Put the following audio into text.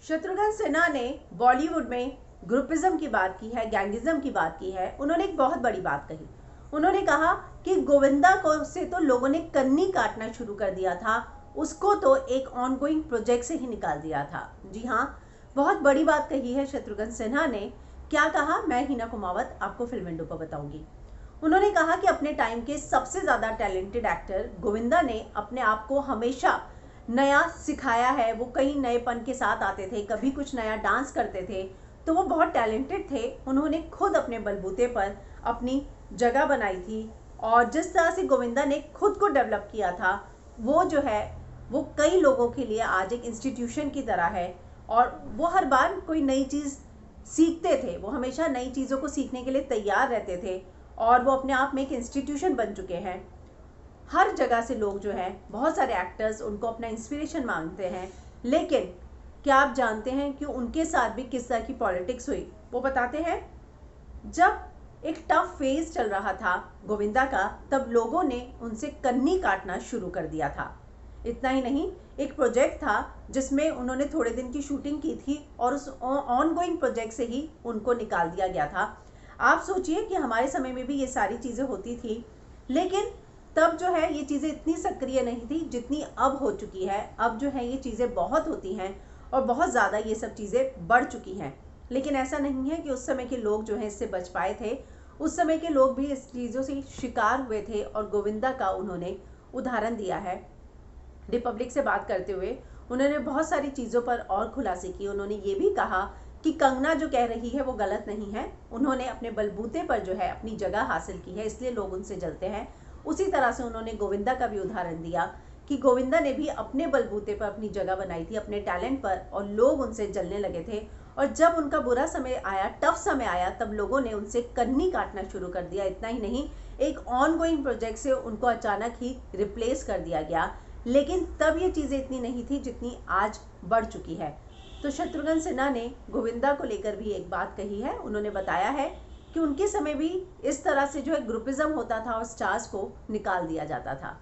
शत्रुघ्न सिन्हा ने बॉलीवुड में ग्रुपिज्म की बात की है, गैंगिज्म की बात की है। उन्होंने एक बहुत बड़ी बात कही। उन्होंने कहा कि गोविंदा को से तो लोगों ने कन्नी काटना शुरू कर दिया था, उसको तो एक ऑनगोइंग प्रोजेक्ट से ही निकाल दिया था। जी हाँ, बहुत बड़ी बात कही है शत्रुघ्न सिन्हा ने। क्या कहा, मैं हिना कुमावत आपको फिल्म विंडो पर बताऊंगी। उन्होंने कहा कि अपने टाइम के सबसे ज़्यादा टैलेंटेड एक्टर गोविंदा ने अपने आप को हमेशा नया सिखाया है। वो कई नएपन के साथ आते थे, कभी कुछ नया डांस करते थे, तो वो बहुत टैलेंटेड थे। उन्होंने खुद अपने बलबूते पर अपनी जगह बनाई थी और जिस तरह से गोविंदा ने खुद को डेवलप किया था, वो जो है वो कई लोगों के लिए आज एक इंस्टीट्यूशन की तरह है। और वो हर बार कोई नई चीज़ सीखते थे, वो हमेशा नई चीज़ों को सीखने के लिए तैयार रहते थे और वो अपने आप में एक इंस्टीट्यूशन बन चुके हैं। हर जगह से लोग जो हैं, बहुत सारे एक्टर्स उनको अपना इंस्पिरेशन मांगते हैं। लेकिन क्या आप जानते हैं कि उनके साथ भी किस तरह की पॉलिटिक्स हुई? वो बताते हैं, जब एक टफ फेज चल रहा था गोविंदा का, तब लोगों ने उनसे कन्नी काटना शुरू कर दिया था। इतना ही नहीं, एक प्रोजेक्ट था जिसमें उन्होंने थोड़े दिन की शूटिंग की थी और उस ऑनगोइंग प्रोजेक्ट से ही उनको निकाल दिया गया था। आप सोचिए कि हमारे समय में भी ये सारी चीज़ें होती थी, लेकिन तब जो है ये चीज़ें इतनी सक्रिय नहीं थी जितनी अब हो चुकी है। अब जो है ये चीज़ें बहुत होती हैं और बहुत ज़्यादा ये सब चीज़ें बढ़ चुकी हैं। लेकिन ऐसा नहीं है कि उस समय के लोग जो हैं इससे बच पाए थे। उस समय के लोग भी इस चीज़ों से शिकार हुए थे और गोविंदा का उन्होंने उदाहरण दिया है। रिपब्लिक से बात करते हुए उन्होंने बहुत सारी चीज़ों पर और खुलासे किए। उन्होंने ये भी कहा कि कंगना जो कह रही है वो गलत नहीं है। उन्होंने अपने बलबूते पर जो है अपनी जगह हासिल की है, इसलिए लोग उनसे जलते हैं। उसी तरह से उन्होंने गोविंदा का भी उदाहरण दिया कि गोविंदा ने भी अपने बलबूते पर अपनी जगह बनाई थी, अपने टैलेंट पर, और लोग उनसे जलने लगे थे। और जब उनका बुरा समय आया, टफ समय आया, तब लोगों ने उनसे कन्नी काटना शुरू कर दिया। इतना ही नहीं, एक ऑनगोइंग प्रोजेक्ट से उनको अचानक ही रिप्लेस कर दिया गया। लेकिन तब ये चीज़ें इतनी नहीं थी जितनी आज बढ़ चुकी है। तो शत्रुघ्न सिन्हा ने गोविंदा को लेकर भी एक बात कही है। उन्होंने बताया है कि उनके समय भी इस तरह से जो है ग्रुपिज्म होता था और स्टार्स को निकाल दिया जाता था।